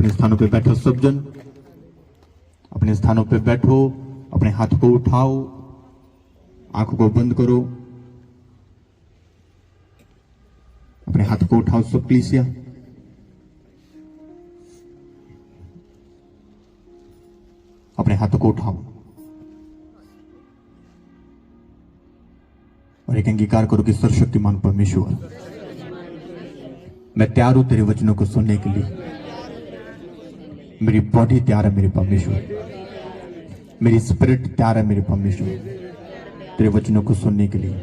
अपने स्थानों पे बैठो सब जन, अपने स्थानों पे बैठो, अपने हाथ को उठाओ, आंखों को बंद करो, अपने हाथ को उठाओ सब कलीसिया। अपने हाथों को उठाओ और एक अंगीकार करो कि सर्वशक्तिमान परमेश्वर, मैं तैयार हूं तेरे वचनों को सुनने के लिए। मेरी बॉडी तैयार है मेरे परमेश्वर, मेरी स्पिरिट तैयार है मेरे परमेश्वर तेरे वचनों को सुनने के लिए।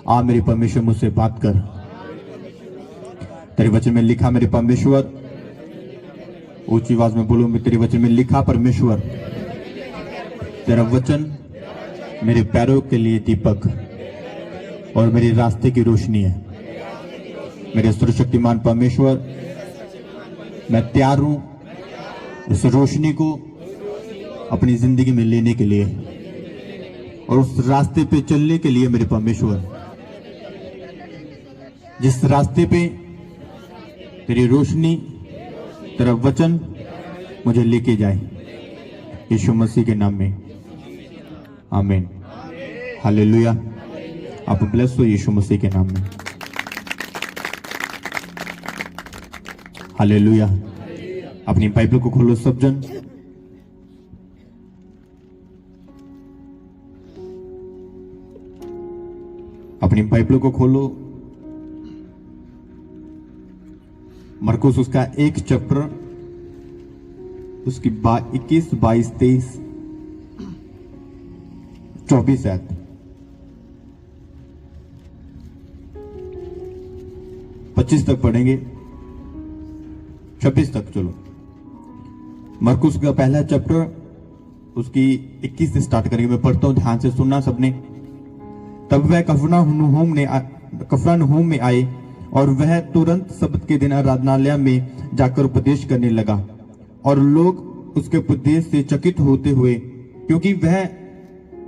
आ मेरे परमेश्वर मुझसे बात कर। तेरे वचन में लिखा मेरे परमेश्वर, ऊंची आवाज में बोलो, मैं तेरे वचन में लिखा परमेश्वर, तेरा वचन मेरे पैरों के लिए दीपक और मेरे रास्ते की रोशनी है। मेरे सर्वशक्तिमान परमेश्वर, मैं तैयार हूं इस रोशनी को अपनी जिंदगी में लेने के लिए और उस रास्ते पे चलने के लिए। मेरे परमेश्वर, जिस रास्ते पे तेरी रोशनी, तेरा वचन मुझे लेके जाए, यीशु मसीह के नाम में आमीन। हालेलुया। आप ब्लेस हो यीशु मसीह के नाम में। हालेलुया। अपनी बाइबल को खोलो सब जन। अपनी बाइबल को खोलो, मरकुस उसका एक चैप्टर, उसकी 21, 22, 23, 24 आयत। पच्चीस तक पढ़ेंगे, 26 तक। चलो, मरकुस का पहला चैप्टर, उसकी 21 से स्टार्ट करेंगे। मैं पढ़ता हूं, ध्यान से सुनना सबने। तब वह कफरनहूम में आए और वह तुरंत सब्त के दिन आराधनालय में जाकर उपदेश करने लगा और लोग उसके उपदेश से चकित होते हुए, क्योंकि वह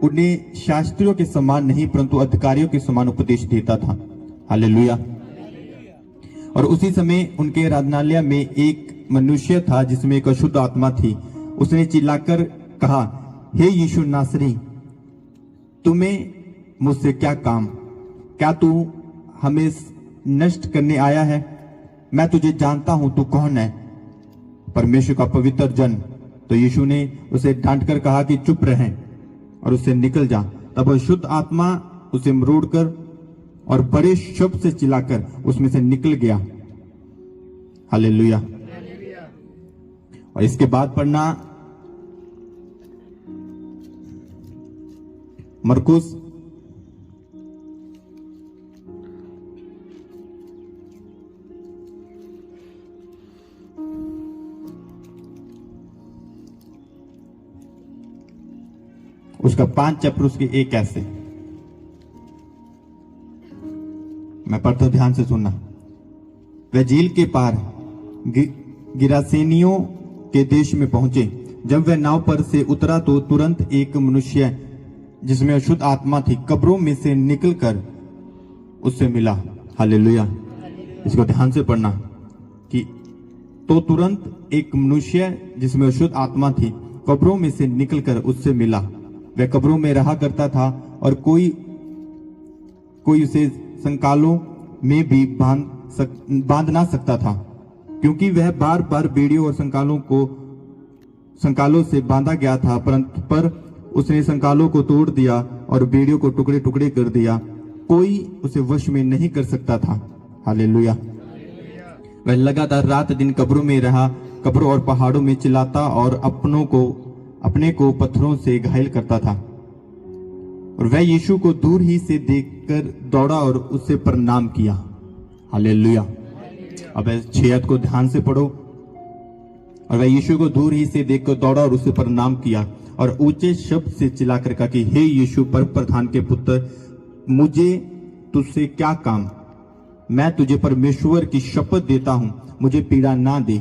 उन्हें शास्त्रियों के समान नहीं परंतु अधिकारियों के समान उपदेश देता था। हालेलुया। और उसी समय उनके आराधनालय में एक मनुष्य था जिसमें एक अशुद्ध आत्मा थी। उसने चिल्लाकर कहा, हे यीशु नासरी, तुम्हें मुझसे क्या काम? क्या तू हमें नष्ट करने आया है? मैं तुझे जानता हूं, तू कौन है, परमेश्वर का पवित्र जन। तो यीशु ने उसे डांटकर कहा कि चुप रहें और उससे निकल जा। तब अशुद्ध आत्मा उसे मरोड़कर और बड़े शब्द से चिल्लाकर उसमें से निकल गया। हालेलुया। और इसके बाद पढ़ना मरकुस उसका 5 चैप्टर, उसके 1 ऐसे। मैं पढ़ता हूं, ध्यान से सुनना। वह झील के पार गिरासेनियों के देश में पहुंचे। जब वह नाव पर से उतरा तो तुरंत एक मनुष्य जिसमें अशुद्ध आत्मा थी कब्रों में से निकलकर उससे मिला। हालेलुया। इसको ध्यान से पढ़ना कि तो तुरंत एक मनुष्य जिसमें अशुद्ध आत्मा थी कब्रों में से निकलकर उससे मिला। वह कब्रों में रहा करता था और कोई उसे संकालों में भी बांध ना सकता था, क्योंकि वह बार बार बेड़ियों और संकालों से बांधा गया था। पर उसने संकालों को तोड़ दिया और बेड़ियों को टुकड़े टुकड़े कर दिया। कोई उसे वश में नहीं कर सकता था। हालेलुया। वह लगातार रात दिन कब्रों में रहा, कब्रों और पहाड़ों में चिल्लाता और अपने को पत्थरों से घायल करता था। और वह यीशु को दूर ही से देखकर दौड़ा और उससे प्रणाम किया। हालेलुया। अब 6 आयत को ध्यान से पढ़ो। और वह यीशु को दूर ही से देखकर दौड़ा और उससे प्रणाम किया और ऊंचे शब्द से चिल्लाकर कहा कि हे यीशु परम प्रधान के पुत्र, मुझे तुझसे क्या काम? मैं तुझे परमेश्वर की शपथ देता हूं, मुझे पीड़ा ना दे।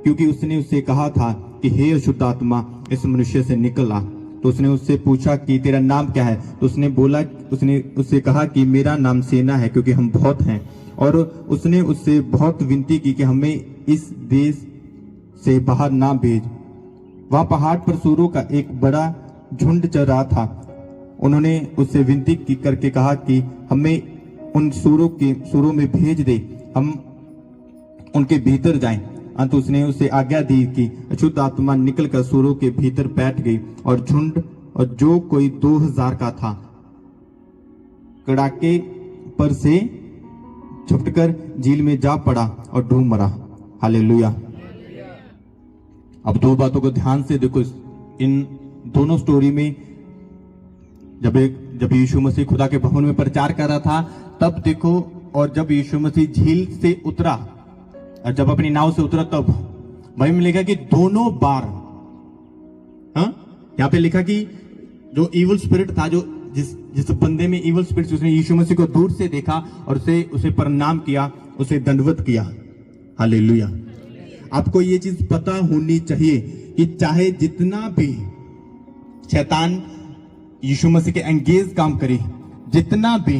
क्योंकि उसने उससे कहा था कि हे अशुद्ध आत्मा, इस मनुष्य से निकल आ। तो उसने उससे पूछा कि तेरा नाम क्या है? तो उसने उससे कहा कि मेरा नाम सेना है, क्योंकि हम बहुत हैं। और उसने उससे बहुत विनती की कि हमें इस देश से बाहर ना भेज। वहां पहाड़ पर सूरों का एक बड़ा झुंड चल रहा था। उन्होंने उससे विनती करके कहा कि हमें उन सूरों में भेज दे, हम उनके भीतर जाएं। अंत उसने उसे आज्ञा दी कि अशुद्ध आत्मा निकलकर सूरों के भीतर बैठ गई और झुंड और जो कोई 2000 का था कड़ाके पर से झपटकर झील में जा पड़ा और डूब मरा। हालेलुया। अब दो बातों को ध्यान से देखो। इन दोनों स्टोरी में जब यीशु मसीह खुदा के भवन में प्रचार कर रहा था तब देखो, और जब यीशु मसीह झील से उतरा और जब अपनी नाव से उतरा तब बाइबल में लिखा कि दोनों बार, यहां पे लिखा कि जो इविल स्पिरिट था, जो जिस बंदे में इविल स्पिरिट, उसने यीशु मसीह को दूर से देखा और उसे प्रणाम किया, उसे दंडवत किया। हालेलुया। आपको ये चीज पता होनी चाहिए कि चाहे जितना भी शैतान यीशु मसीह के एंगेज काम करे, जितना भी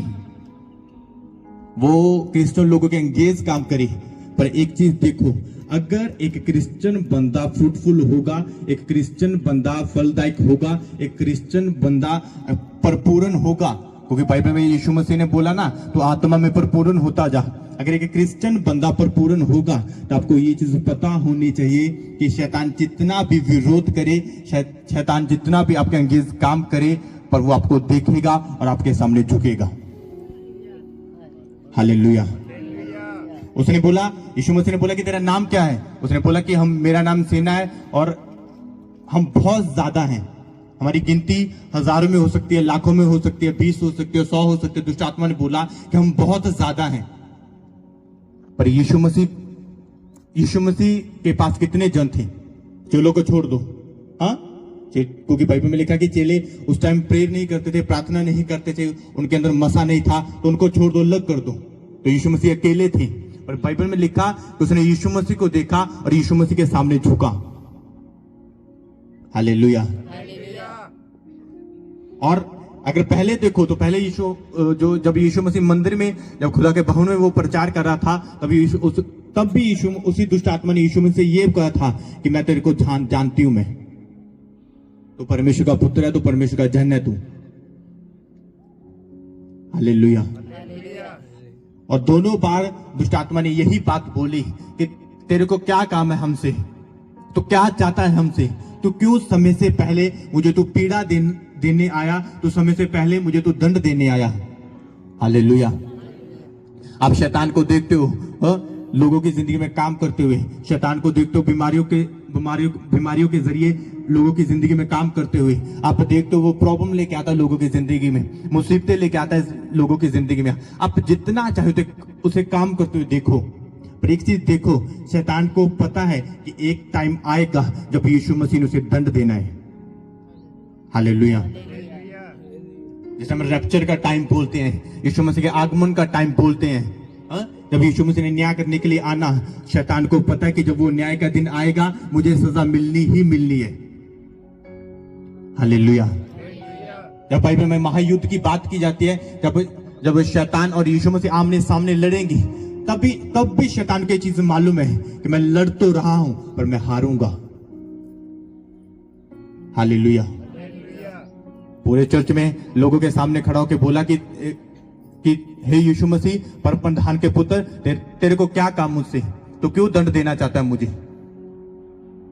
वो क्रिश्चियन लोगों के एंगेज काम करे, पर एक चीज देखो, अगर एक क्रिश्चियन बंदा फ्रूटफुल होगा, एक क्रिश्चियन बंदा फलदायक होगा, एक क्रिश्चियन बंदा परिपूर्ण होगा, क्योंकि बाइबल में यीशु मसीह ने बोला ना, तो आत्मा में परिपूर्ण होता जा। अगर एक क्रिश्चियन बंदा परिपूर्ण होगा तो आपको ये चीज पता होनी चाहिए कि शैतान जितना भी विरोध करे, शैतान जितना भी आपके अंगेज काम करे, पर वो आपको देखेगा और आपके सामने झुकेगा। हालेलुया। उसने बोला, यीशु मसीह ने बोला कि तेरा नाम क्या है? उसने बोला कि मेरा नाम सेना है और हम बहुत ज्यादा हैं। हमारी गिनती हजारों में हो सकती है, लाखों में हो सकती है, 20 हो सकती है, 100 हो सकती है। दुष्ट आत्मा ने बोला कि हम बहुत ज्यादा हैं। पर यीशु मसीह के पास कितने जन थे? चेलों को छोड़ दो, क्योंकि बाइबल में लिखा कि चेले उस टाइम प्रेयर नहीं करते थे, प्रार्थना नहीं करते थे, उनके अंदर मसा नहीं था, तो उनको छोड़ दो, अलग कर दो। तो यीशु मसीह अकेले थे। और बाइबल में लिखा कि उसने यीशु मसीह को देखा और यीशु मसीह के सामने झुका। हालेलुया। और अगर पहले देखो तो पहले जब यीशु मसीह मंदिर में, जब खुदा के भवन में वो प्रचार कर रहा था, तब भी यीशु उसी दुष्ट आत्मा ने यीशु मसीह से ये कहा था कि मैं तेरे को जानती हूं, मैं तो परमेश्वर का पुत्र है, तो परमेश्वर का जन है तू। हालेलुया। और दोनों बार दुष्ट आत्मा ने यही बात बोली कि तेरे को क्या काम है हमसे, तो क्या चाहता है हमसे, तो क्यों समय से पहले मुझे तू पीड़ा देने आया, तो समय से पहले मुझे तू दंड देने आया। हालेलुया। आप शैतान को देखते हो लोगों की जिंदगी में काम करते हुए, शैतान को देखते हो बीमारियों के जरिए लोगों की जिंदगी में काम करते हुए। आप देखते हो वो प्रॉब्लम लेके आता है लोगों की जिंदगी में, मुसीबतें लेके आता है लोगों की जिंदगी में। आप जितना चाहे उसे काम करते हुए देखो, पर एक चीज देखो, शैतान को पता है कि एक टाइम आएगा जब यीशु मसीह ने उसे दंड देना है। हालेलुया। जैसे हम रैप्चर का टाइम बोलते हैं, यीशु मसीह के आगमन का टाइम बोलते हैं, जब यीशु मसीह ने न्याय करने के लिए आना, शैतान को पता है कि जब वो न्याय का दिन आएगा मुझे सजा मिलनी ही मिलनी है। हालेलुया। जब बाइबल में महायुद्ध की बात की जाती है, जब शैतान और यीशु मसीह आमने सामने लड़ेंगे, तब भी शैतान को ये चीज मालूम है कि मैं लड़ तो रहा हूं पर मैं हारूंगा। हालेलुया। पूरे चर्च में लोगों के सामने खड़ा होकर बोला कि हे यीशु मसीह, परम प्रधान के पुत्र, तेरे को क्या काम मुझसे, तो क्यों दंड देना चाहता है मुझे?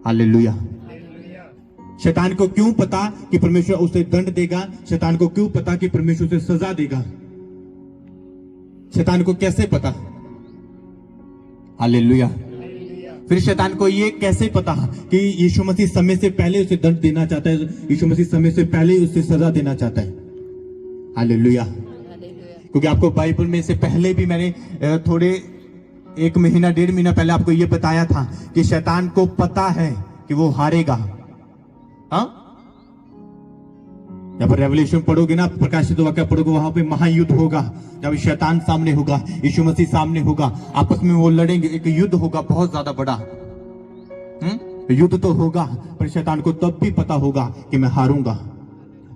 हालेलुया। शैतान को क्यों पता कि परमेश्वर उसे दंड देगा? शैतान को क्यों पता कि परमेश्वर उसे सजा देगा? शैतान को कैसे पता? हालेलुया। फिर शैतान को ये कैसे पता कि यीशु मसीह समय से पहले उसे दंड देना चाहता है, यीशु मसीह समय से पहले उसे सजा देना चाहता है? हालेलुया। क्योंकि आपको बाइबल में से पहले भी मैंने थोड़े 1 महीना 1.5 महीना पहले आपको यह बताया था कि शैतान को पता है कि वो हारेगा। जब रेवल्यूशन पढ़ोगे ना, प्रकाशित वाक्य पढ़ोगे, वहां पे महायुद्ध होगा। जब शैतान सामने होगा, यीशु मसीह सामने होगा, आपस में वो लड़ेंगे, एक युद्ध होगा बहुत ज्यादा बड़ा। युद्ध तो होगा, पर शैतान को तब भी पता होगा कि मैं हारूंगा।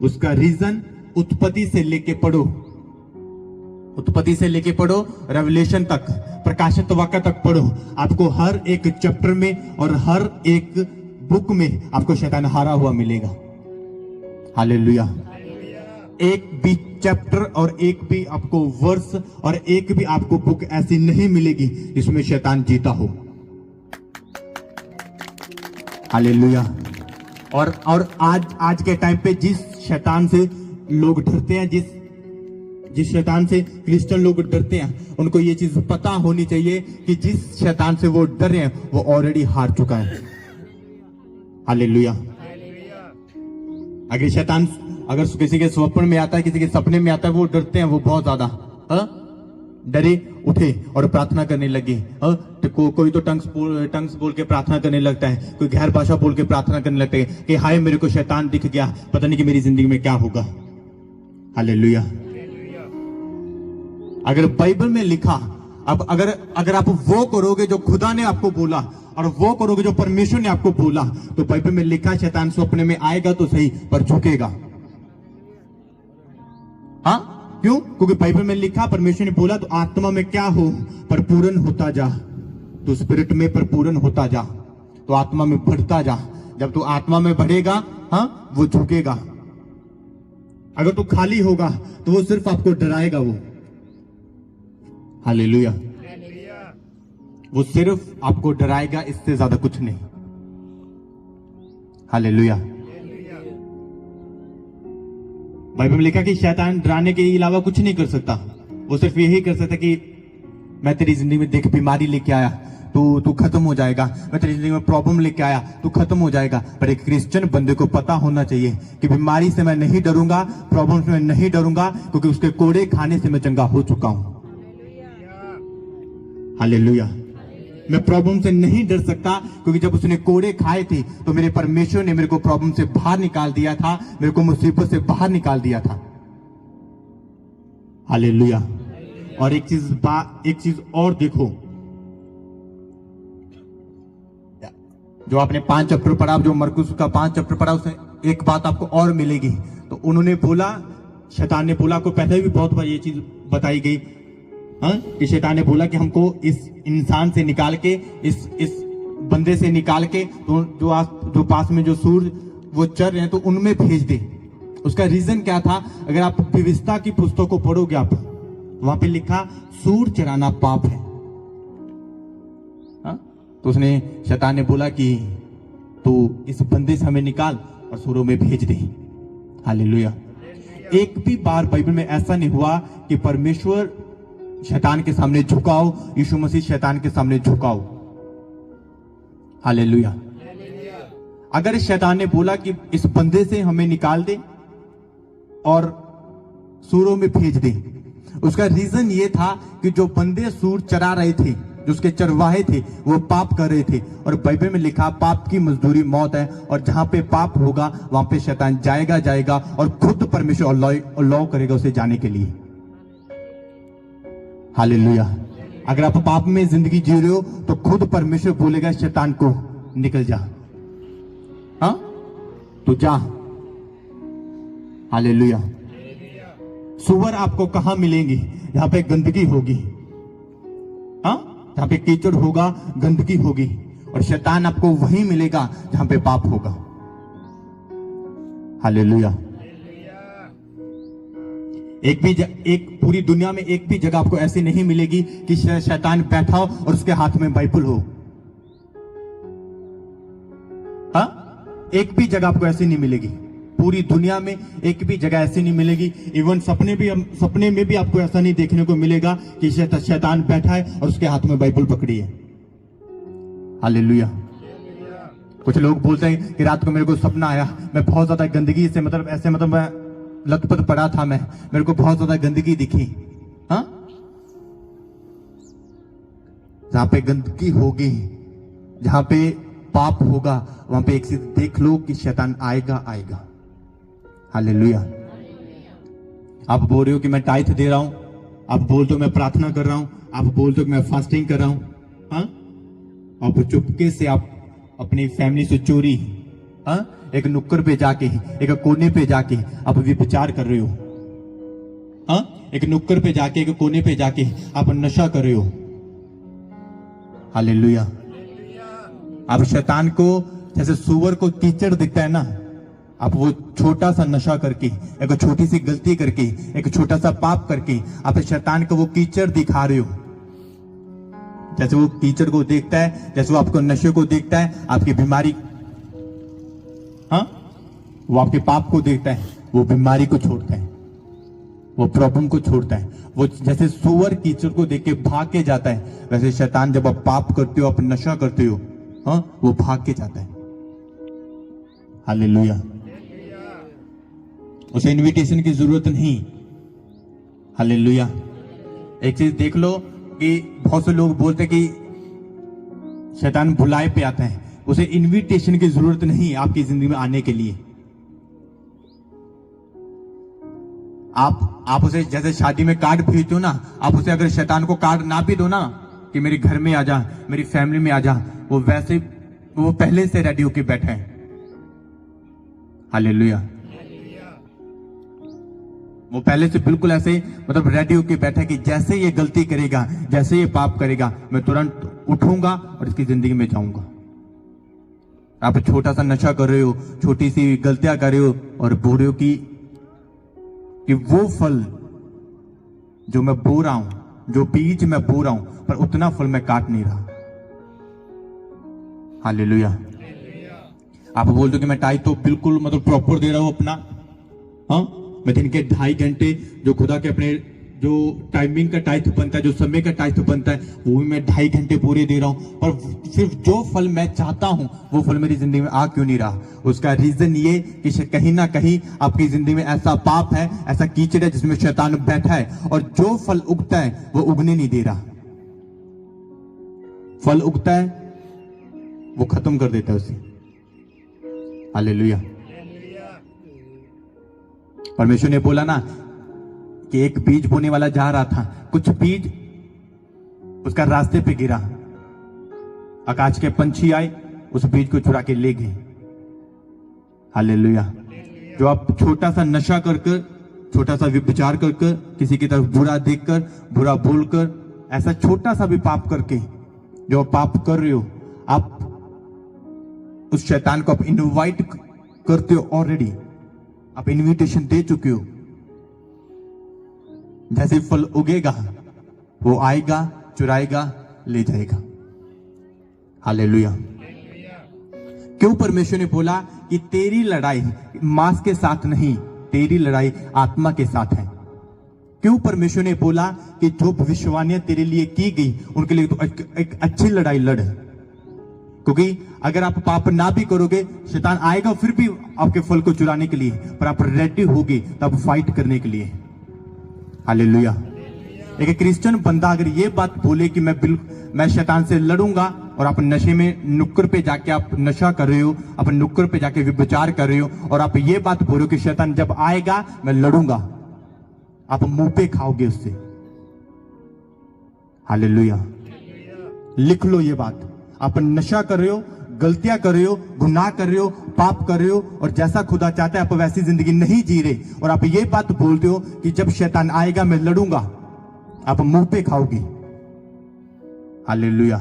उसका रीजन उत्पत्ति से लेके पढ़ो, उत्पत्ति से लेके पढ़ो रेवलेशन तक, प्रकाशित वाक्य तक पढ़ो, आपको हर एक चैप्टर में और हर एक बुक में आपको शैतान हारा हुआ मिलेगा। हालेलुया। एक भी चैप्टर और एक भी आपको वर्स और एक भी आपको बुक ऐसी नहीं मिलेगी जिसमें शैतान जीता हो। हालेलुया। और आज के टाइम पे जिस शैतान से लोग डरते हैं, जिस शैतान से क्रिश्चियन लोग डरते हैं, उनको ये चीज पता होनी चाहिए कि जिस शैतान से वो डर रहे हैं वो ऑलरेडी हार चुका है। हालेलुया। अगर शैतान अगर किसी के स्वप्न में आता है, किसी के सपने में आता है, वो डरते हैं, वो बहुत ज्यादा डरे उठे और प्रार्थना करने लगे। तो कोई तो टंग्स बोल के प्रार्थना करने लगता है, कोई गैर भाषा बोल के प्रार्थना करने लगता है कि हाय मेरे को शैतान दिख गया, पता नहीं कि मेरी जिंदगी में क्या होगा। हालेलुया। अगर बाइबल में लिखा, अब अगर आप वो करोगे जो खुदा ने आपको बोला और वो करोगे जो परमेश्वर ने आपको बोला, तो बाइबल में लिखा शैतान सपने में आएगा तो सही पर झुकेगा। हाँ, क्यों? क्योंकि बाइबल में लिखा, परमेश्वर ने बोला तो आत्मा में क्या हो, परिपूर्ण होता जा, तो स्पिरिट में परिपूर्ण होता जा, तो आत्मा में बढ़ता जा। जब तू आत्मा में बढ़ेगा, हाँ, वो झुकेगा। अगर तू खाली होगा तो वो सिर्फ आपको डराएगा। वो हालेलुया, वो सिर्फ आपको डराएगा, इससे ज्यादा कुछ नहीं। हालेलुया। बाइबल में लिखा कि शैतान डराने के अलावा कुछ नहीं कर सकता। वो सिर्फ यही कर सकता कि मैं तेरी जिंदगी में देख बीमारी लेके आया, तू खत्म हो जाएगा। मैं तेरी जिंदगी में प्रॉब्लम लेके आया, तू खत्म हो जाएगा। पर एक क्रिश्चियन बंदे को पता होना चाहिए कि बीमारी से मैं नहीं डरूंगा, प्रॉब्लम से मैं नहीं डरूंगा, क्योंकि उसके कोड़े खाने से मैं चंगा हो चुका हूं। हालेलुया। मैं प्रॉब्लम से नहीं डर सकता, क्योंकि जब उसने कोड़े खाए थे तो मेरे परमेश्वर ने मेरे को प्रॉब्लम से बाहर निकाल दिया था, मेरे को मुसीबत से बाहर निकाल दिया था। हालेलुया। और एक चीज और देखो, जो आपने 5 चैप्टर पढ़ा, जो मरकुस का 5 चैप्टर पढ़ा, उसमें एक बात आपको और मिलेगी। तो उन्होंने बोला, शैतान ने बोला, को पहले भी बहुत बार ये चीज बताई गई, कि शैतान ने बोला कि हमको इस इंसान से निकाल के, इस बंदे से निकाल के, तो जो पास में जो सूर वो चर रहे हैं तो उनमें भेज दे। उसका रीजन क्या था? अगर आप विविधता की पुस्तक को पढ़ोगे, आप वहां पे लिखा सूर चराना पाप है। तो उसने, शैतान ने बोला कि तू इस बंदे से हमें निकाल और सूरों में भेज दे। हालेलुया। एक भी बार बाइबल में ऐसा नहीं हुआ कि परमेश्वर शैतान के सामने झुकाओ, यीशु मसीह शैतान के सामने झुकाओ। हालेलुया। अगर शैतान ने बोला कि इस बंदे से हमें निकाल दे और सूरों में भेज दे, उसका रीजन ये था कि जो बंदे सूर चरा रहे थे, जो उसके चरवाहे थे, वो पाप कर रहे थे। और बाइबल में लिखा पाप की मजदूरी मौत है, और जहां पे पाप होगा वहां पे शैतान जाएगा और खुद परमेश्वर अलाउ करेगा उसे जाने के लिए। हालेलुया। अगर आप पाप में जिंदगी जी रहे हो तो खुद परमेश्वर बोलेगा शैतान को निकल जा, हाँ, तो जा। हालेलुया। सुअर आपको कहां मिलेंगी? जहां पे गंदगी होगी, हाँ, जहां पे कीचड़ होगा, गंदगी होगी। और शैतान आपको वहीं मिलेगा जहां पे पाप होगा। हालेलुया। एक पूरी दुनिया में एक भी जगह आपको ऐसी नहीं मिलेगी कि शैतान बैठा हो और उसके हाथ में बाइबल हो। हाँ, एक भी जगह आपको ऐसी नहीं मिलेगी। पूरी दुनिया में एक भी जगह ऐसी नहीं मिलेगी। इवन सपने में भी आपको ऐसा नहीं देखने को मिलेगा कि शैतान बैठा है और उसके हाथ में बाइबल पकड़ी है। हालेलुया। कुछ लोग बोलते हैं कि रात को मेरे को सपना आया, मैं बहुत ज्यादा गंदगी से मतलब मैं लथपथ पड़ा था, मेरे को बहुत ज्यादा गंदगी दिखी। हाँ, जहां पे गंदगी होगी, जहां पे पाप होगा, वहां पे एक चीज देख लो कि शैतान आएगा। हालेलुया। आप बोल रहे हो कि मैं टाइथ दे रहा हूं, आप बोलते हो मैं प्रार्थना कर रहा हूं, आप बोलते हो कि मैं फास्टिंग कर रहा हूं, हाँ, आप चुपके से आप अपनी फैमिली से चोरी, हाँ, एक नुक्कड़ पे जाके, एक कोने पे जाके आप व्यभिचार कर रहे हो। हाँ, एक नुक्कड़ पे जाके, एक कोने पे जाके आप नशा कर रहे हो। हालेलुया। आप शैतान को जैसे सुअर को कीचड़ दिखता है ना, आप वो छोटा सा नशा करके, एक छोटी सी गलती करके, एक छोटा सा पाप करके आप शैतान को वो कीचड़ दिखा रहे हो। जैसे वो कीचड़ को देखता है, जैसे वो आपको नशे को देखता है, आपकी बीमारी, हाँ, वो आपके पाप को देखता है, वो बीमारी को छोड़ता है, वो प्रॉब्लम को छोड़ता है। वो जैसे सुअर कीचड़ को देख के भाग के जाता है, वैसे शैतान जब आप पाप करते हो, आप नशा करते हो, हाँ, वो भाग के जाता है। हालेलुया। उसे इनविटेशन की जरूरत नहीं। हालेलुया। एक चीज देख लो कि बहुत से लोग बोलते हैं कि शैतान बुलाए पे आता है, उसे इनविटेशन की जरूरत नहीं आपकी जिंदगी में आने के लिए। आप उसे जैसे शादी में कार्ड भेजते हो ना, आप उसे अगर शैतान को कार्ड ना भी दो ना कि मेरे घर में आ जा, मेरी फैमिली में आ जा, वो वैसे वो पहले से रेडी होके बैठा है। हालेलुया। वो पहले से बिल्कुल ऐसे मतलब रेडी होके बैठा है कि जैसे ये गलती करेगा, जैसे ये पाप करेगा, मैं तुरंत उठूंगा और इसकी जिंदगी में जाऊंगा। आप छोटा सा नशा कर रहे हो, छोटी सी गलतियां कर रहे हो और बोल रहे हो कि वो फल जो मैं बो रहा हूं, जो बीज मैं बो रहा हूं, पर उतना फल मैं काट नहीं रहा। हालेलुया। आप बोल दो कि मैं टाइम तो बिल्कुल मतलब प्रॉपर दे रहा हूं अपना, हाँ, मैं दिन के 2.5 घंटे जो खुदा के अपने जो टाइमिंग का टाइम बनता है, जो समय का टाइम बनता है, वो भी मैं 2.5 घंटे पूरे दे रहा हूं, पर सिर्फ जो फल मैं चाहता हूं वो फल मेरी जिंदगी में आ क्यों नहीं रहा? उसका रीजन ये कि कहीं ना कहीं आपकी जिंदगी में ऐसा पाप है, ऐसा कीचड़ है जिसमें शैतान बैठा है और जो फल उगता है वो उगने नहीं दे रहा। फल उगता है वो खत्म कर देता है उसे। हालेलुया। परमेश्वर ने बोला ना कि एक बीज बोने वाला जा रहा था, कुछ बीज उसका रास्ते पे गिरा, आकाश के पंछी आए, उस बीज को चुरा के ले गए। हालेलुया। जो आप छोटा सा नशा कर कर, छोटा सा विचार कर कर, किसी की तरफ बुरा देखकर, बुरा बोलकर, ऐसा छोटा सा भी पाप करके जो पाप कर रहे हो, आप उस शैतान को आप इनवाइट करते हो। ऑलरेडी आप इनविटेशन दे चुके हो। जैसे फल उगेगा वो आएगा, चुराएगा, ले जाएगा। हालेलुया। क्यों परमेश्वर ने बोला कि तेरी लड़ाई मांस के साथ नहीं, तेरी लड़ाई आत्मा के साथ है? क्यों परमेश्वर ने बोला कि जो भविष्यवाणियां तेरे लिए की गई उनके लिए तो एक अच्छी लड़ाई लड़? क्योंकि अगर आप पाप ना भी करोगे, शैतान आएगा फिर भी आपके फल को चुराने के लिए, पर आप रेडी होगे तब फाइट करने के लिए। हालेलुया। एक क्रिश्चियन बंदा अगर ये बात बोले कि मैं शैतान से लड़ूंगा, और आप नशे में नुक्कड़ पे जाके आप नशा कर रहे हो, आप नुक्कड़ पे जाके विचार कर रहे हो, और आप ये बात बोल रहे हो कि शैतान जब आएगा मैं लड़ूंगा, आप मुंह पे खाओगे उससे। हालेलुया। लिख लो ये बात। आप नशा कर रहे हो, गलतियां कर रहे हो, गुनाह कर रहे हो, पाप कर रहे हो, और जैसा खुदा चाहता है आप वैसी जिंदगी नहीं जी रहे, और आप ये बात बोलते हो कि जब शैतान आएगा मैं लड़ूंगा, आप मुंह पे खाओगे। हालेलुया।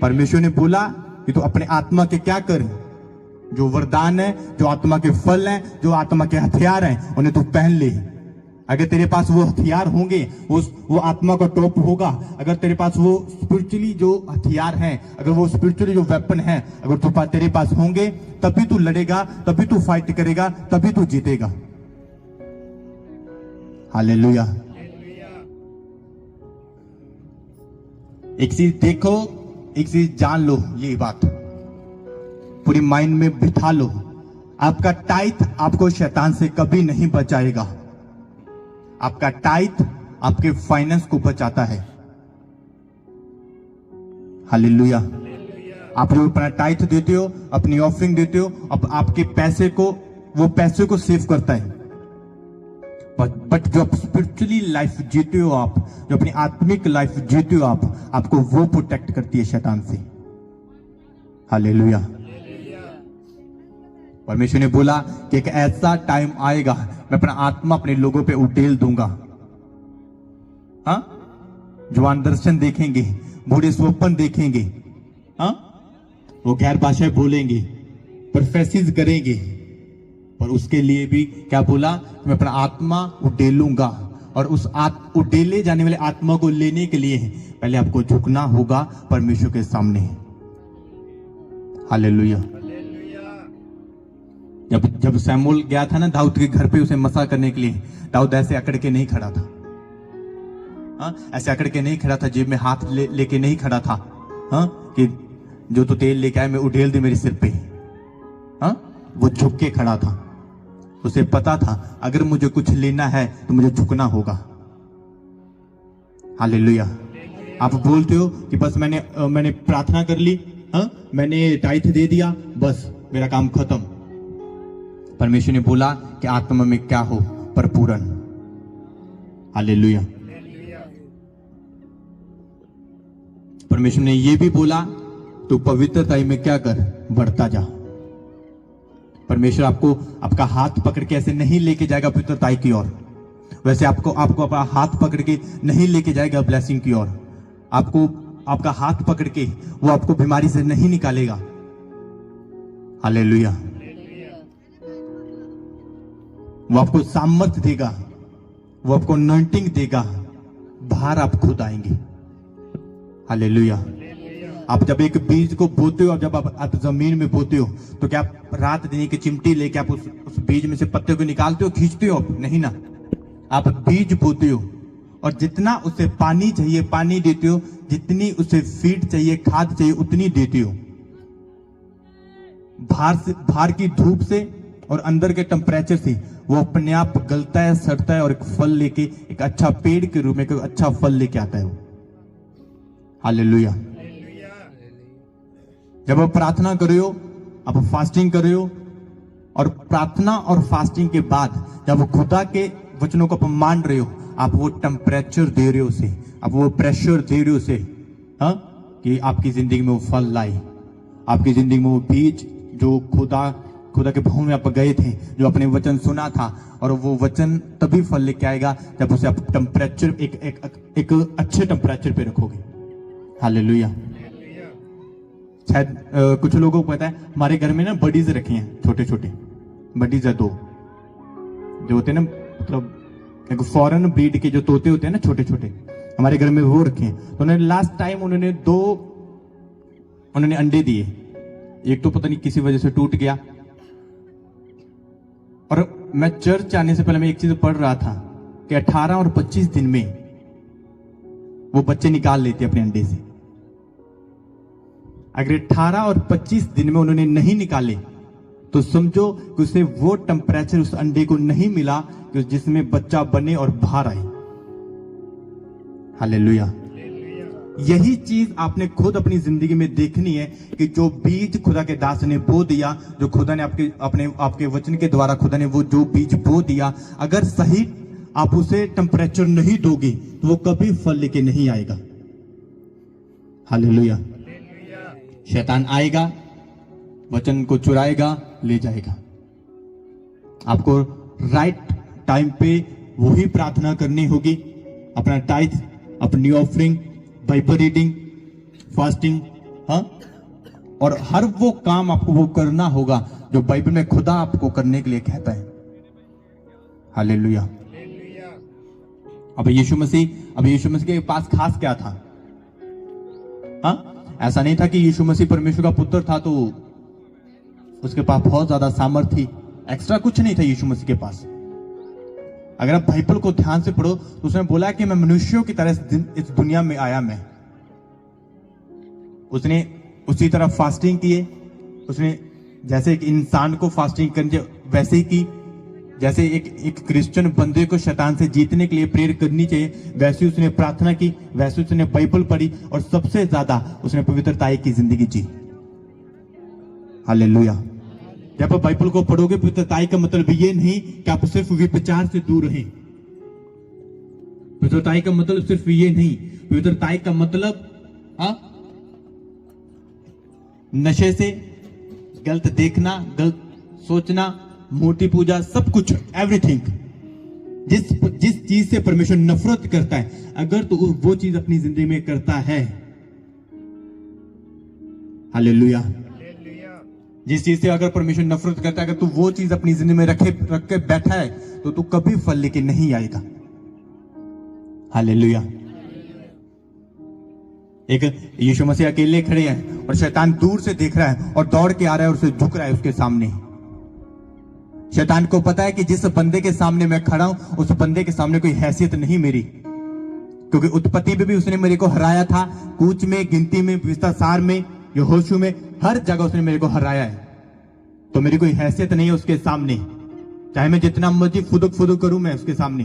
परमेश्वर ने बोला कि तू अपने आत्मा के क्या कर, जो वरदान है, जो आत्मा के फल हैं, जो आत्मा के हथियार हैं, उन्हें तू पहन ले। अगर तेरे पास वो हथियार होंगे, वो आत्मा का टॉप होगा, अगर तेरे पास वो स्पिरिचुअली जो हथियार हैं, अगर वो स्पिरिचुअली जो वेपन है, अगर तेरे पास होंगे, तभी तू लड़ेगा, तभी तू फाइट करेगा, तभी तू जीतेगा। हालेलुया। एक चीज देखो, एक चीज जान लो, ये बात पूरी माइंड में बिठा लो, आपका टाइट आपको शैतान से कभी नहीं बचाएगा। आपका टाइट आपके फाइनेंस को बचाता है। हालेलुया। आप जो अपना टाइट देते हो, अपनी ऑफरिंग देते हो, अब आपके पैसे को, वो पैसे को सेव करता है। बट जो आप स्पिरिचुअली लाइफ जीते हो, आप जो अपनी आत्मिक लाइफ जीते हो, आपको वो प्रोटेक्ट करती है शैतान से। हालेलुया। परमेश्वर ने बोला कि एक ऐसा टाइम आएगा, मैं अपना आत्मा अपने लोगों पे उड़ेल दूंगा, हाँ, जवान दर्शन देखेंगे, बूढ़े स्वप्न देखेंगे, हाँ, वो गैर भाषाएं बोलेंगे, प्रोफेसिस करेंगे, पर उसके लिए भी क्या बोला, मैं अपना आत्मा उडेलूंगा। और उस उडेले जाने वाले आत्मा को लेने के लिए पहले आपको झुकना होगा परमेश्वर के सामने। हालेलुया। जब सैमुअल गया था ना दाऊद के घर पे उसे मसा करने के लिए, दाऊद ऐसे अकड़ के नहीं खड़ा था, हाँ, ऐसे अकड़ के नहीं खड़ा था, जेब में हाथ लेके नहीं खड़ा था, हाँ, कि जो तो तेल लेके आए मैं उड़ेल दे मेरे सिर पे, हाँ, वो झुक के खड़ा था। उसे पता था अगर मुझे कुछ लेना है तो मुझे झुकना होगा। हालेलुया। आप बोलते हो कि बस मैंने प्रार्थना कर ली, हाँ, मैंने टाइथ दे दिया, बस मेरा काम खत्म। परमेश्वर ने बोला कि आत्मा में क्या हो, परिपूर्ण। हालेलुया। परमेश्वर ने यह भी बोला तो पवित्रता में क्या कर, बढ़ता जा। परमेश्वर आपको आपका हाथ पकड़ के ऐसे नहीं लेके जाएगा पवित्रताई की ओर, वैसे आपको अपना हाथ पकड़ के नहीं लेके जाएगा ब्लेसिंग की ओर। आपको आपका हाथ पकड़ के वो आपको बीमारी से नहीं निकालेगा। हालेलुया। वो आपको सामर्थ देगा, वो आपको अनॉइंटिंग देगा, बाहर आप खुद आएंगे। हालेलुया। आप जब एक बीज को बोते हो, जब आप जमीन में बोते हो, तो क्या आप रात दिन की चिमटी लेके आप उस बीज में से पत्ते को निकालते हो, खींचते हो? नहीं ना, आप बीज बोते हो और जितना उसे पानी चाहिए पानी देते हो, जितनी उसे फीड चाहिए खाद चाहिए उतनी देते हो। बाहर की धूप से और अंदर के टेम्परेचर से वो अपने आप गलता है, सड़ता है और एक फल लेके, एक अच्छा पेड़ के रूप में एक अच्छा फल लेके आता है वो। हालेलुया। जब आप प्रार्थना कर रहे हो, आप फास्टिंग कर रहे हो, और प्रार्थना और फास्टिंग के बाद जब खुदा के वचनों को आप मान रहे हो, आप वो टेम्परेचर दे रहे हो उसे, आप वो प्रेशर दे रहे हो उसे, हाँ, कि आपकी जिंदगी में वो फल लाए, आपकी जिंदगी में वो बीज जो खुदा के भवन में आप गए थे, जो अपने वचन सुना था, और वो वचन तभी फल लेके आएगा जब उसे आप टेम्परेचर एक अच्छे टेम्परेचर पे रखोगे। हालेलुया। शायद कुछ लोगों को पता है, हमारे घर में ना बडीज रखे हैं, छोटे छोटे बडीज है, दो जो होते हैं ना, मतलब एक फॉरेन ब्रीड के जो तोते होते हैं ना छोटे छोटे, हमारे घर में वो रखे हैं। तो उन्होंने लास्ट टाइम उन्होंने अंडे दिए, एक तो पता नहीं किसी वजह से टूट गया। और मैं चर्च आने से पहले मैं एक चीज पढ़ रहा था कि 18 और 25 दिन में वो बच्चे निकाल लेते अपने अंडे से। अगर 18 और 25 दिन में उन्होंने नहीं निकाले तो समझो कि उसे वो टेम्परेचर उस अंडे को नहीं मिला कि जिसमें बच्चा बने और बाहर आए। हालेलुया। यही चीज आपने खुद अपनी जिंदगी में देखनी है कि जो बीज खुदा के दास ने बो दिया, जो खुदा ने आपके वचन के द्वारा खुदा ने वो जो बीज बो दिया, अगर सही आप उसे टेम्परेचर नहीं दोगे तो वो कभी फल लेके नहीं आएगा। हालेलुया। शैतान आएगा, वचन को चुराएगा, ले जाएगा। आपको राइट टाइम पे वही प्रार्थना करनी होगी, अपना टाइथ, अपनी ऑफरिंग, बाइबल रीडिंग, फास्टिंग, हाँ, और हर वो काम आपको वो करना होगा जो बाइबल में खुदा आपको करने के लिए कहता है। हालेलुया। अब यीशु मसीह के पास खास क्या था? हाँ, ऐसा नहीं था कि यीशु मसीह परमेश्वर का पुत्र था तो उसके पास बहुत ज्यादा सामर्थ्य थी, एक्स्ट्रा कुछ नहीं था यीशु मसीह के पास। अगर आप बाइबल को ध्यान से पढ़ो तो उसने बोला कि मैं मनुष्यों की तरह इस दुनिया में आया। उसने उसी तरह फास्टिंग किए, उसने जैसे एक इंसान को फास्टिंग करनी वैसे ही की, जैसे एक क्रिश्चियन बंदे को शैतान से जीतने के लिए प्रेयर करनी चाहिए, वैसे उसने प्रार्थना की, वैसे उसने बाइबल पढ़ी, और सबसे ज्यादा उसने पवित्रताई की जिंदगी जी। हालेलुया। जब आप बाइबल को पढ़ोगे, पवित्रताई का मतलब ये नहीं कि आप सिर्फ विचार से दूर रहें। पवित्रताई का मतलब सिर्फ ये नहीं, पवित्रताई का मतलब नशे से, गलत देखना, गलत सोचना, मूर्ति पूजा, सब कुछ, एवरीथिंग। जिस चीज से परमेश्वर नफरत करता है, अगर तो वो चीज अपनी जिंदगी में करता है, हालेलुया, जिस चीज से अगर परमेश्वर नफरत करता है, अगर तू वो चीज अपनी जिंदगी में रख के बैठा है, तो तू कभी फल लेके नहीं आएगा। हालेलुया। एक यीशु मसीह अकेले खड़े हैं और शैतान दूर से देख रहा है और दौड़ के आ रहा है और उसे झुक रहा है उसके सामने। शैतान को पता है कि जिस बंदे के सामने मैं खड़ा हूं, उस बंदे के सामने कोई हैसियत नहीं मेरी, क्योंकि उत्पत्ति में भी उसने मेरे को हराया था, कूच में, गिनती में, विस्तार में, यहोशू में, हर जगह उसने मेरे को हराया है। तो मेरी कोई हैसियत नहीं है उसके सामने, चाहे मैं जितना मर्जी फुदक करूं मैं उसके सामने।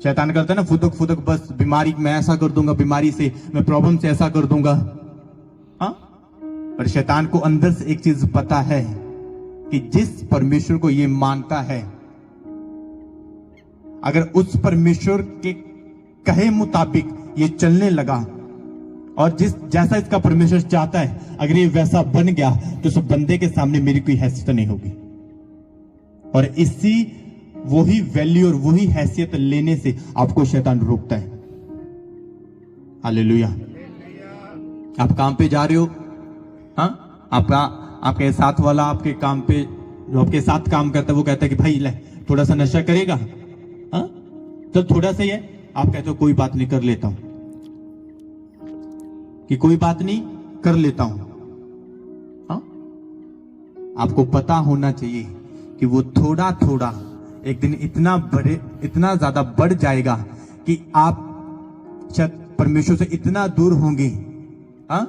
शैतान करता है ना फुदक, बस बीमारी मैं ऐसा कर दूंगा, बीमारी से मैं प्रॉब्लम से ऐसा कर दूंगा। हाँ, पर शैतान को अंदर से एक चीज पता है कि जिस परमेश्वर को ये मानता है, अगर उस परमेश्वर के कहे मुताबिक ये चलने लगा और जैसा इसका परमेश्वर चाहता है, अगर ये वैसा बन गया, तो उस बंदे के सामने मेरी कोई हैसियत नहीं होगी। और इसी वही वैल्यू और वही हैसियत लेने से आपको शैतान रोकता है। हालेलुया। आप काम पे जा रहे हो, हाँ, आपके साथ वाला आपके काम पे जो आपके साथ काम करता है, वो कहता है कि भाई ले थोड़ा सा नशा करेगा, हाँ चल थोड़ा सा ही है, आप कहते हो कोई बात नहीं कर लेता हूं, कि कोई बात नहीं कर लेता हूं। हाँ, आपको पता होना चाहिए कि वो थोड़ा थोड़ा एक दिन इतना ज्यादा बढ़ जाएगा कि आप शायद परमेश्वर से इतना दूर होंगे, हाँ,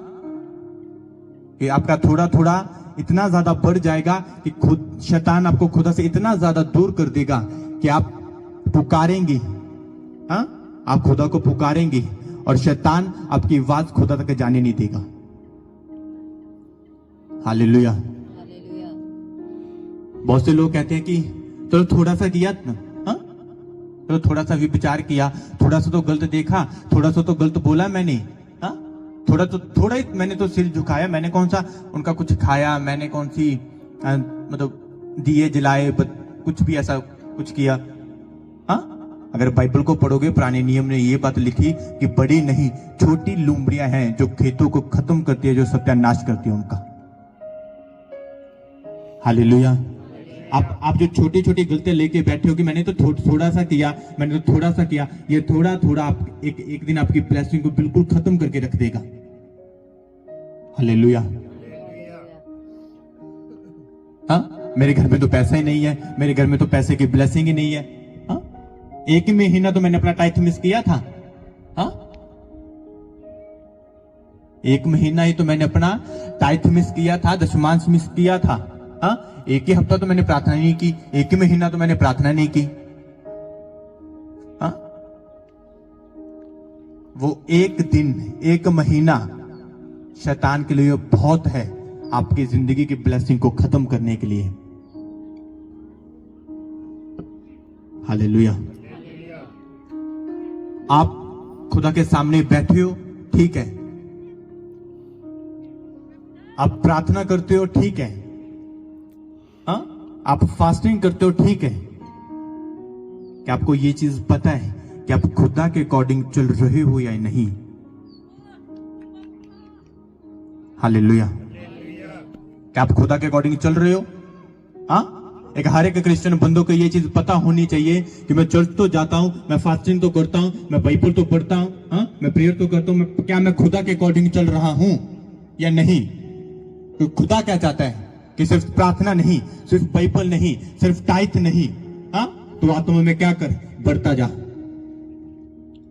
कि आपका थोड़ा थोड़ा इतना ज्यादा बढ़ जाएगा कि खुद शैतान आपको खुदा से इतना ज्यादा दूर कर देगा कि आप पुकारेंगे, हाँ, आप खुदा को पुकारेंगे और शैतान आपकी आवाज खुदा तक जाने नहीं देगा। हालेलुया। बहुत से लोग कहते हैं कि चलो थोड़ा सा किया ना, हाँ, चलो थोड़ा सा विचार किया, थोड़ा सा तो गलत देखा, थोड़ा सा तो गलत बोला मैंने, हाँ, थोड़ा ही मैंने तो सिर झुकाया, मैंने कौन सा उनका कुछ खाया, मैंने कौन सी मतलब दिए जलाए, कुछ भी ऐसा कुछ किया। हाँ, अगर बाइबल को पढ़ोगे, पुराने नियम ने ये बात लिखी कि बड़ी नहीं छोटी लुम्बियां हैं जो खेतों को खत्म करती है, जो सत्यानाश करती है उनका। हालेलुया। आप जो छोटी छोटी गलतियां लेके बैठे हो कि मैंने तो थोड़ा सा किया, मैंने तो थोड़ा सा किया, ये थोड़ा थोड़ा आप एक दिन आपकी ब्लेसिंग को बिल्कुल खत्म करके रख देगा। हालेलुया। हाँ, मेरे घर में तो पैसा ही नहीं है, मेरे घर में तो पैसे की ब्लेसिंग ही नहीं है। हाँ, एक महीना तो मैंने अपना टाइथ मिस किया था। हाँ, एक महीना ही तो मैंने अपना टाइथ मिस किया था, दशमांश मिस किया था। हाँ, एक ही हफ्ता तो मैंने प्रार्थना नहीं की, एक ही महीना तो मैंने प्रार्थना नहीं की। हाँ, वो एक दिन, एक महीना शैतान के लिए बहुत है आपकी जिंदगी की ब्लेसिंग को खत्म करने के लिए। हालेलुया। आप खुदा के सामने बैठे हो, ठीक है, आप प्रार्थना करते हो, ठीक है, हाँ, आप फास्टिंग करते हो, ठीक है, क्या आपको ये चीज पता है कि आप खुदा के अकॉर्डिंग चल रहे हो या नहीं? हालेलुया। क्या आप खुदा के अकॉर्डिंग चल रहे हो? हाँ, हर एक क्रिश्चियन बंदों को ये चीज पता होनी चाहिए कि मैं चर्च तो जाता हूं, मैं फास्टिंग तो करता हूं, मैं बाइबल तो पढ़ता हूं, हाँ, मैं प्रेयर तो करता हूं, क्या मैं खुदा के अकॉर्डिंग चल रहा हूं या नहीं? तो खुदा क्या चाहता है कि सिर्फ प्रार्थना नहीं, सिर्फ बाइबल नहीं, सिर्फ टाइथ नहीं, हाँ, तो आत्मा में क्या कर, बढ़ता जा।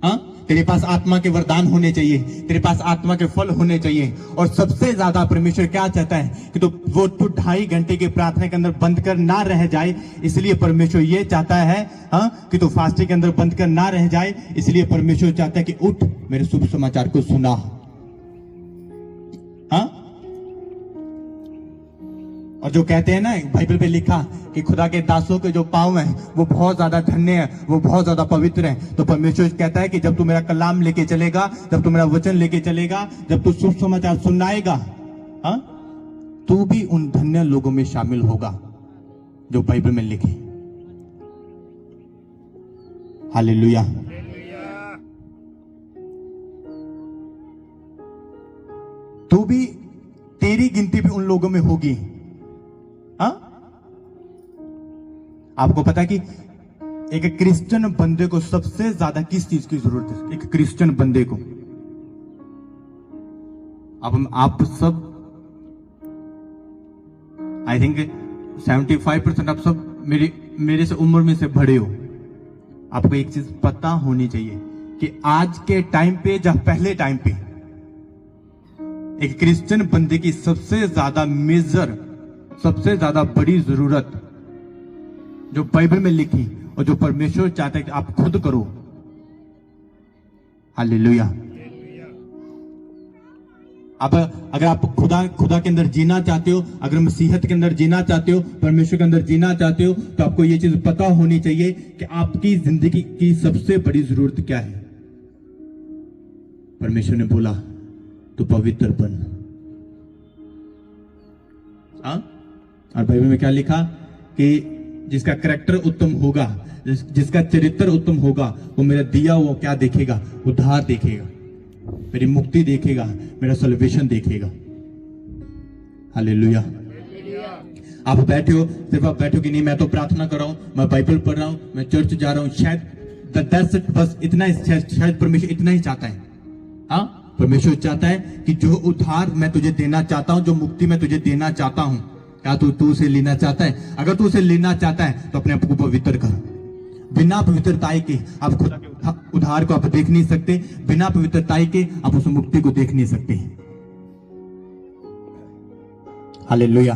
हाँ, तेरे पास आत्मा के वरदान होने चाहिए, तेरे पास आत्मा के फल होने चाहिए। और सबसे ज्यादा परमेश्वर क्या चाहता है कि तो वो 2.5 घंटे की प्रार्थना के अंदर बंद कर ना रह जाए, इसलिए परमेश्वर ये चाहता है, हाँ, कि तो फास्टिंग के अंदर बंद कर ना रह जाए, इसलिए परमेश्वर चाहता है कि उठ मेरे शुभ समाचार को सुना। हाँ, और जो कहते हैं ना, बाइबल पे लिखा कि खुदा के दासों के जो पांव हैं वो बहुत ज्यादा धन्य हैं, वो बहुत ज्यादा पवित्र हैं। तो परमेश्वर कहता है कि जब तू मेरा कलाम लेके चलेगा, जब तू मेरा वचन लेके चलेगा, जब तू शुभ समाचार सुनाएगा, हाँ, तू भी उन धन्य लोगों में शामिल होगा जो बाइबल में लिखे। हालेलुया। तू भी, तेरी गिनती भी उन लोगों में होगी। हाँ, आपको पता है कि एक क्रिश्चियन बंदे को सबसे ज्यादा किस चीज की जरूरत है? एक क्रिश्चियन बंदे को। अब आप सब, आई थिंक 75% आप सब मेरे से उम्र में से बड़े हो। आपको एक चीज पता होनी चाहिए कि आज के टाइम पे या पहले टाइम पे एक क्रिश्चियन बंदे की सबसे ज्यादा मेजर, सबसे ज्यादा बड़ी जरूरत जो बाइबल में लिखी और जो परमेश्वर चाहता है कि आप खुद करो। हालेलुया। अब अगर आप खुदा के अंदर जीना चाहते हो, अगर मसीहत के अंदर जीना चाहते हो, परमेश्वर के अंदर जीना चाहते हो, तो आपको ये चीज पता होनी चाहिए कि आपकी जिंदगी की सबसे बड़ी जरूरत क्या है। परमेश्वर ने बोला तो पवित्र बन। और बाइबल में क्या लिखा कि जिसका कैरेक्टर उत्तम होगा, जिसका चरित्र उत्तम होगा, वो मेरा दिया वो क्या देखेगा? उद्धार देखेगा, मेरी मुक्ति देखेगा, मेरा सल्वेशन देखेगा। हालेलुया। आप बैठे हो, सिर्फ आप बैठे हो कि नहीं मैं तो प्रार्थना कर रहा हूं, मैं बाइबल पढ़ रहा हूं, मैं चर्च जा रहा हूं, शायद बस इतना ही, शायद परमेश्वर इतना ही चाहता है। हाँ, परमेश्वर चाहता है कि जो उद्धार मैं तुझे देना चाहता हूं, जो मुक्ति मैं तुझे देना चाहता हूं, क्या तू उसे लेना चाहता है? अगर तू उसे लेना चाहता है तो अपने आप को पवित्र कर। बिना पवित्रताई के आप खुदा के उद्धार को आप देख नहीं सकते, बिना पवित्रताई के आप उस मुक्ति को देख नहीं सकते। हालेलुया।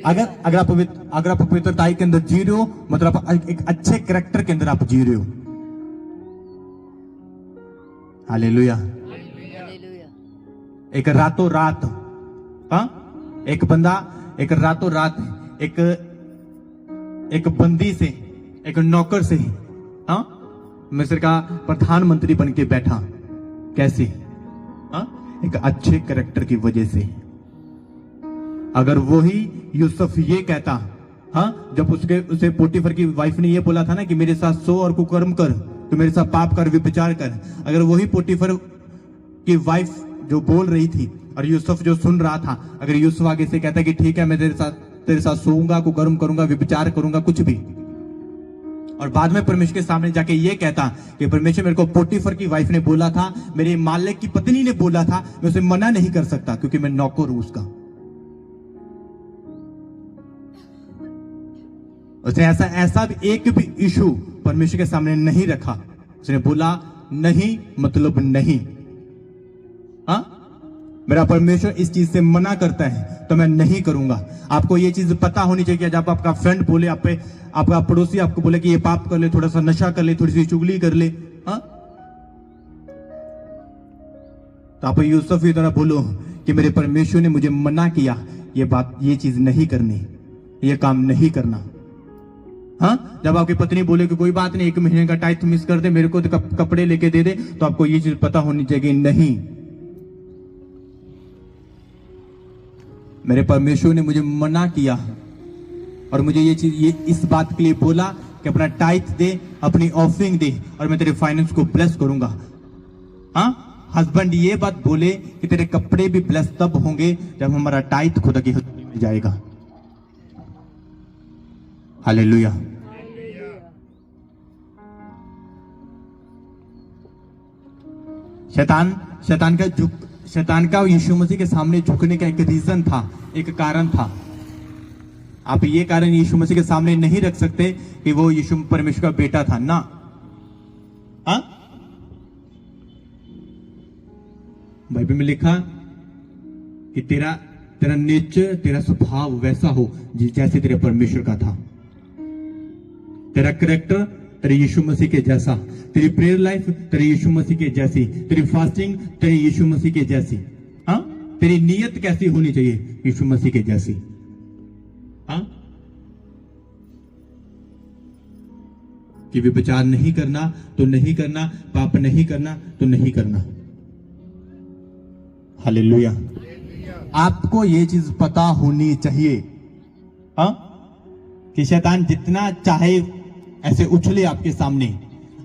अगर आप पवित्रताई के अंदर जी रहे हो, मतलब आप एक अच्छे कैरेक्टर के अंदर आप जी रहे हो। हालेलुया। एक रातों रात, एक बंदा एक रातों रात एक बंदी से, एक नौकर से मिस्र का प्रधानमंत्री बन के बैठा। कैसे? एक अच्छे कैरेक्टर की वजह से। अगर वही यूसुफ ये कहता, जब उसे पोटीफर की वाइफ ने ये बोला था ना कि मेरे साथ सो और कुकर्म कर, तो मेरे साथ पाप कर, विचार कर। अगर वही पोटीफर की वाइफ जो बोल रही थी और यूसुफ जो सुन रहा था, अगर यूसुफ आगे से कहता कि ठीक है मैं तेरे साथ सोऊंगा, कुकर्म करूंगा, विचार करूंगा, कुछ भी, और बाद में परमेश्वर के सामने जाके ये कहता कि परमेश्वर मेरे को पोटीफर की वाइफ ने बोला था, मेरे मालिक की पत्नी ने बोला था, मैं उसे मना नहीं कर सकता क्योंकि मैं नौकर हूं उसका। उसने ऐसा भी एक भी इशू परमेश्वर के सामने नहीं रखा। उसने बोला नहीं मतलब नहीं। मेरा परमेश्वर इस चीज से मना करता है तो मैं नहीं करूंगा। आपको ये चीज पता होनी चाहिए कि जब आपका फ्रेंड बोले, आपका पड़ोसी आपको बोले कि ये पाप कर ले, थोड़ा सा नशा कर ले, थोड़ी सी चुगली कर ले, तो आप यूसुफ की तरह बोलो कि मेरे परमेश्वर ने मुझे मना किया, ये चीज नहीं करनी, ये काम नहीं करना। जब आपकी पत्नी बोले कि कोई बात नहीं, 1 महीने का टाइम मिस कर दे, मेरे को तो कपड़े लेके दे दे, तो आपको ये चीज पता होनी चाहिए नहीं, मेरे परमेश्वर ने मुझे मना किया और मुझे ये इस बात के लिए बोला कि अपना टाइथ दे, अपनी ऑफरिंग दे और मैं तेरे फाइनेंस को ब्लेस करूंगा। हस्बैंड ये बात बोले कि तेरे कपड़े भी ब्लेस तब होंगे जब हमारा टाइथ खुदा की हजूरी में जाएगा। हालेलुया। शैतान का यीशु मसीह के सामने झुकने का एक रीजन था, एक कारण था। आप ये कारण यीशु मसीह के सामने नहीं रख सकते कि वो यीशु परमेश्वर का बेटा था ना। बाइबल में लिखा कि तेरा नेचर, तेरा स्वभाव वैसा हो जैसे तेरे परमेश्वर का था। तेरा कैरेक्टर तेरे यीशु मसीह के जैसा, तेरी प्रेयर लाइफ तेरे यीशु मसीह के जैसी, तेरी फास्टिंग तेरे यीशु मसीह के जैसी। तेरी नीयत कैसी होनी चाहिए? यीशु मसीह के जैसी। कि विचार नहीं करना तो नहीं करना, पाप नहीं करना तो नहीं करना। हालेलुया। आपको ये चीज पता होनी चाहिए कि शैतान जितना चाहे ऐसे उछले आपके सामने,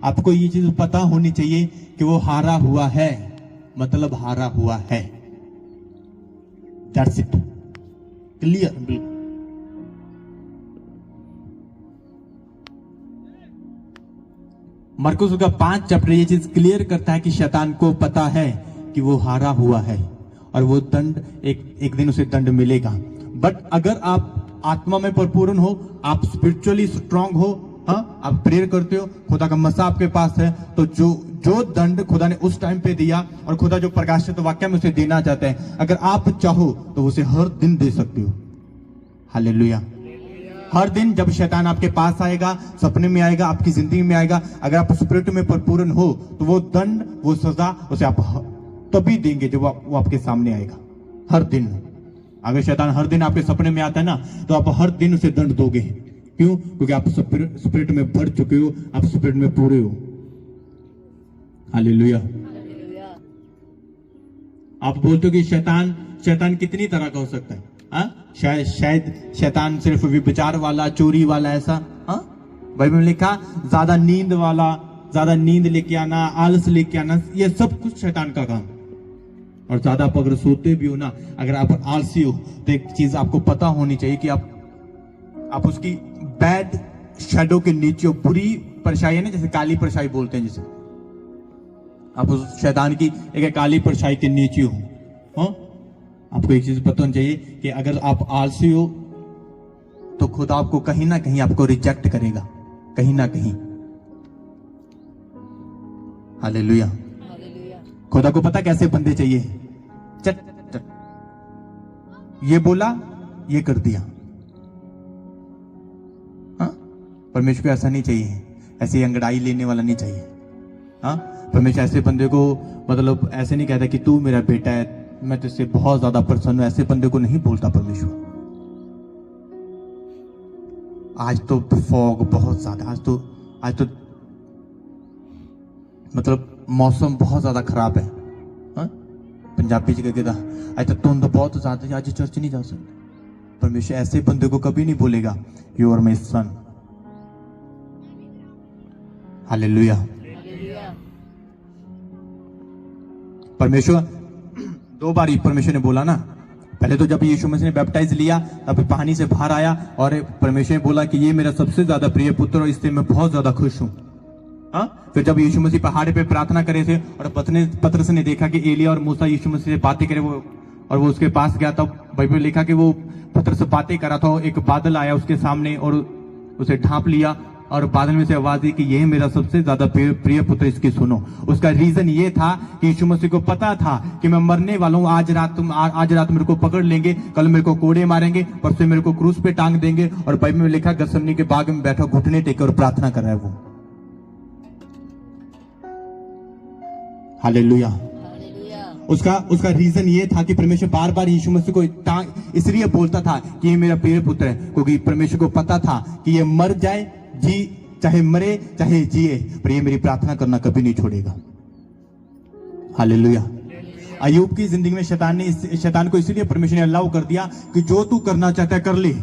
आपको ये चीज पता होनी चाहिए कि वो हारा हुआ है, मतलब हारा हुआ है। दैट्स इट, क्लियर, बिल्कुल। मरकुस का 5 चैप्टर ये चीज क्लियर करता है कि शैतान को पता है कि वो हारा हुआ है और वो दंड एक दिन उसे दंड मिलेगा। बट अगर आप आत्मा में परिपूर्ण हो, आप स्पिरिचुअली स्ट्रांग हो, हाँ, आप प्रेयर करते हो, खुदा का मसा आपके पास है, तो जो दंड खुदा ने उस टाइम पे दिया और खुदा जो प्रकाशित वाक्य में उसे देना चाहते हैं, अगर आप चाहो तो उसे हर दिन दे सकते हो। हालेलुया। हर दिन जब शैतान आपके पास आएगा, सपने में आएगा, आपकी जिंदगी में आएगा, अगर आप स्पिरिट में परिपूर्ण हो तो वो दंड, वो सजा उसे आप तभी देंगे जब वो आपके सामने आएगा। हर दिन अगर शैतान हर दिन आपके सपने में आता है ना, तो आप हर दिन उसे दंड दोगे। क्यों? क्योंकि आप स्पिरिट में भर चुके हो, आप स्पिरिट में पूरे हो। हालेलुया। आप बोलते हो कि शैतान कितनी तरह का हो सकता है? शायद शैतान सिर्फ विचार वाला, चोरी वाला, ऐसा? बाइबल में लिखा ज्यादा नींद वाला, ज्यादा नींद लेके आना, आलस लेके आना, ये सब कुछ शैतान का काम। और ज्यादा आप अगर सोते भी हो ना, अगर आप आलसी हो, तो एक चीज आपको पता होनी चाहिए कि आप उसकी बैड शैडो के नीचे हो। बुरी परछाई है ना, जैसे काली परछाई बोलते हैं, जैसे आप उस शैतान की एक काली परछाई के नीचे हो। आपको एक चीज पता होनी चाहिए कि अगर आप आलसी हो तो खुदा आपको कहीं ना कहीं आपको रिजेक्ट करेगा, कहीं ना कहीं। हालेलुया। खुदा को पता कैसे बंदे चाहिए। चट चट, ये बोला, ये कर दिया। परमेश्वर को ऐसा नहीं चाहिए, ऐसी अंगड़ाई लेने वाला नहीं चाहिए। परमेश्वर ऐसे बंदे को, मतलब ऐसे नहीं कहता कि तू मेरा बेटा है, मैं तुझसे बहुत ज्यादा प्रसन्न हूं, ऐसे बंदे को नहीं बोलता परमेश्वर। आज तो फॉग बहुत ज्यादा, आज तो मतलब मौसम बहुत ज्यादा खराब है। पंजाबी जी कहता आज तो धुंध बहुत ज्यादा, आज चर्च नहीं जा सकते। परमेश्वर ऐसे बंदे को कभी नहीं बोलेगा you are my son. Hallelujah. परमेश्वर 2 बार परमेश्वर ने बोला ना। पहले तो जब यीशु मसीह ने बैप्टाइज लिया, तब पानी से बाहर आया और परमेश्वर ने बोला कि ये मेरा सबसे ज्यादा प्रिय पुत्र और इससे मैं बहुत ज्यादा खुश हूं। फिर जब यीशु मसीह पहाड़ पे प्रार्थना करे थे और पतरस ने देखा कि एलिया और मूसा यीशु मसीह से बातें करे, वो उसके पास गया, तब बाइबल में लिखा कि वो पतरस से बातें कर रहा था, एक बादल आया उसके सामने और उसे ढांप लिया और बादल में से आवाज दी कि यह मेरा सबसे ज्यादा प्रिय पुत्र, इसकी सुनो। उसका रीजन ये था कि यीशु मसीह को पता था कि मैं मरने वाला हूं, आज रात मेरे को पकड़ लेंगे, कल मेरे को कोड़े मारेंगे, परसों मेरे को क्रूस पे टांग देंगे। और बाइबल में लिखा गसमनी के बाग में बैठा घुटने टेके और प्रार्थना कर रहा है वो। हालेलुया। उसका रीजन ये था कि परमेश्वर बार बार यीशु मसीह को इसलिए बोलता था कि ये मेरा प्रिय पुत्र है, क्योंकि परमेश्वर को पता था कि ये मर जाए, चाहे मरे चाहे जिए, पर ये मेरी प्रार्थना करना कभी नहीं छोड़ेगा। हालेलुया। अय्यूब की जिंदगी में शैतान को इसलिए परमेश्वर ने अलाउ कर दिया कि जो तू करना चाहता है कर ले,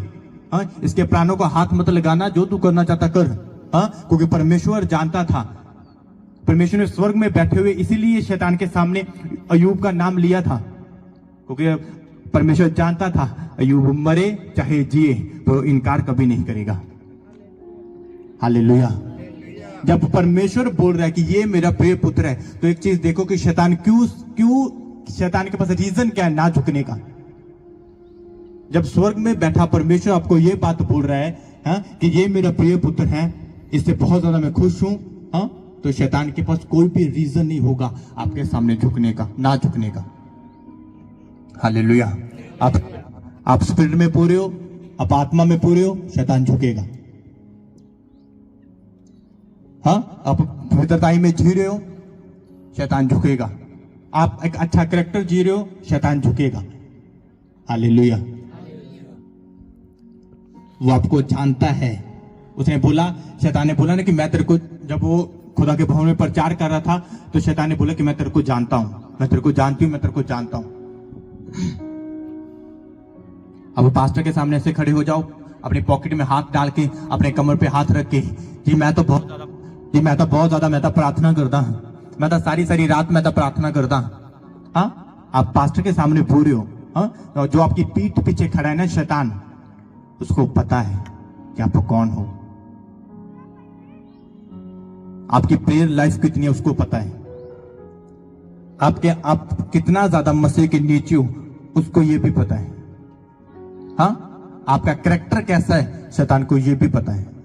इसके प्राणों को हाथ मत लगाना, जो तू करना चाहता कर। क्योंकि परमेश्वर जानता था, परमेश्वर ने स्वर्ग में बैठे हुए इसीलिए शैतान के सामने अय्यूब का नाम लिया था, क्योंकि परमेश्वर जानता था अय्यूब मरे चाहे जिए तो इनकार कभी नहीं करेगा। हालेलुया। जब परमेश्वर बोल रहा है कि ये मेरा प्रिय पुत्र है, तो एक चीज देखो कि शैतान शैतान के पास रीजन क्या है ना झुकने का। जब स्वर्ग में बैठा परमेश्वर आपको ये बात बोल रहा है कि ये मेरा प्रिय पुत्र है, इससे बहुत ज्यादा मैं खुश हूं, तो शैतान के पास कोई भी रीजन नहीं होगा आपके सामने झुकने का, ना झुकने का। हालेलुया। आप स्पिरिट में पूरे हो, आप आत्मा में पूरे हो, शैतान झुकेगा। आप पवित्रताई में जी रहे हो, शैतान झुकेगा। आप एक अच्छा कैरेक्टर जी रहे हो, शैतान झुकेगा। हालेलुया। वो आपको जानता है। उसने बोला, शैतान ने बोला ना कि मैं तेरे को, जब वो खुदा के भवन में प्रचार कर रहा था, तो शैतान ने बोला कि मैं तेरे को जानता हूं, मैं तेरे को जानती हूं, मैं तेरे को जानता हूं। अब पास्टर के सामने ऐसे खड़े हो जाओ, अपनी पॉकेट में हाथ डाल के, अपने कमर पे हाथ रख के, जी मैं तो बहुत ज्यादा, कि मैं तो बहुत ज्यादा मैं तो प्रार्थना करता हूं, मैं तो सारी रात मैं तो प्रार्थना करता हूं। हाँ, आप पास्टर के सामने बोल रहे हो। हाँ, जो आपकी पीठ पीछे खड़ा है ना शैतान, उसको पता है कि आप कौन हो। आपकी प्रेयर लाइफ कितनी है उसको पता है। आप कितना ज्यादा मसीह के नीचे हो उसको ये भी पता है। हाँ, आपका कैरेक्टर कैसा है शैतान को ये भी पता है।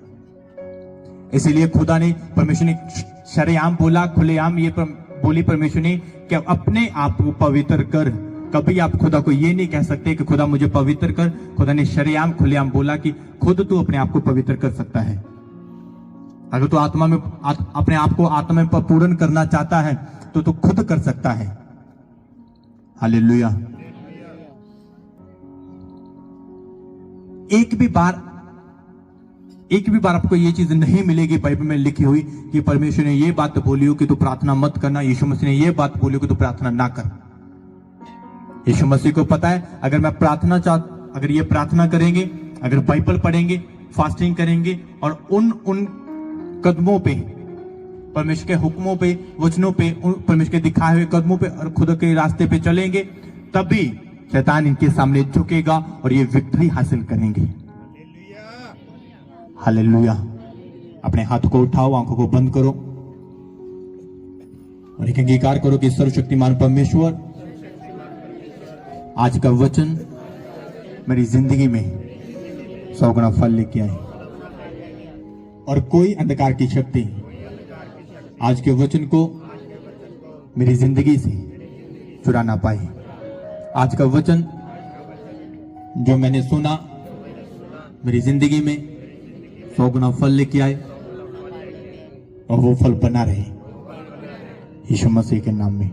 इसीलिए खुदा ने, परमेश्वर ने शरेआम बोला, खुलेआम ये बोली परमेश्वर ने कि अपने आप को पवित्र कर। कभी आप खुदा को ये नहीं कह सकते कि खुदा मुझे पवित्र कर। खुदा ने शरेआम खुलेआम बोला कि खुद तू अपने आप को पवित्र कर सकता है। अगर तू आत्मा में अपने आप को आत्मा में पूर्ण करना चाहता है तो तू खुद कर सकता है। हालेलुया। एक भी बार आपको ये चीज नहीं मिलेगी बाइबल में लिखी हुई कि परमेश्वर ने ये बात बोली हो कि तू प्रार्थना मत करना, यीशु मसीह ने ये बात बोली हो कि तू प्रार्थना ना कर। यीशु मसीह को पता है अगर ये प्रार्थना करेंगे, अगर बाइबल पढ़ेंगे, फास्टिंग करेंगे और उन कदमों पे, परमेश्वर के हुक्मों पे, वचनों पे, परमेश्वर के दिखाए हुए कदमों पे और खुदा के रास्ते पे चलेंगे, तभी शैतान इनके सामने झुकेगा और ये विक्ट्री हासिल करेंगे। हालेलुया। अपने हाथ को उठाओ, आंखों को बंद करो और एक अंगीकार करो कि सर्वशक्तिमान परमेश्वर आज का वचन मेरी जिंदगी में 100 गुना फल लेके आए और कोई अंधकार की शक्ति आज के वचन को मेरी जिंदगी से चुरा ना पाए। आज का वचन जो मैंने सुना मेरी जिंदगी में 100 गुना फल लेके आए और वो फल बना रहे यीशु मसीह के नाम में,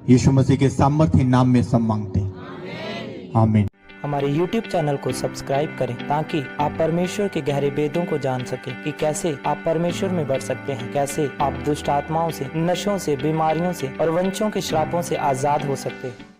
यीशु मसीह के सामर्थ्य नाम में सब मांगते हैं, आमीन। हमारे YouTube चैनल को सब्सक्राइब करें ताकि आप परमेश्वर के गहरे भेदों को जान सकें कि कैसे आप परमेश्वर में बढ़ सकते हैं, कैसे आप दुष्ट आत्माओं से, नशों से, बीमारियों से और वंशों के श्रापों से आजाद हो सकते हैं।